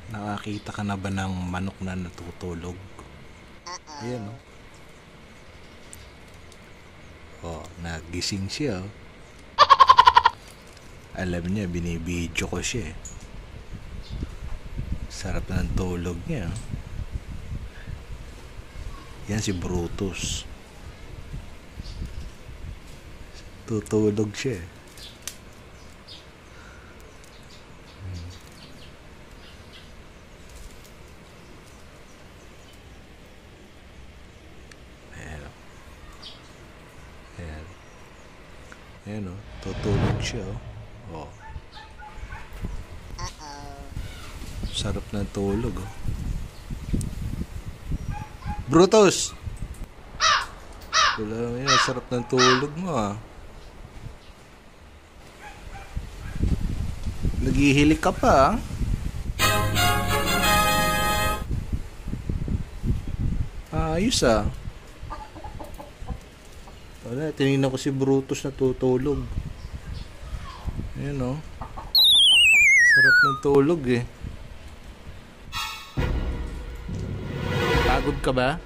Nakakita ka na ba ng manok na natutulog? Ayan o. Oh, nagising siya oh. Alam niya, binibidyo ko siya eh. Sarap na ng tulog niya. Yan si Brutus. Tutulog siya eh. Ayan. Ayan o, tutulog siya o. Oh. Sarap na tulog o. Brutus! Wala naman yun, sarap ng tulog mo ah. Naghihilik ka pa ah. Ayos ah. Wala, tinignan ko si Brutus na tutulog. Ayan o. Sarap ng tulog eh. Pagod ka ba?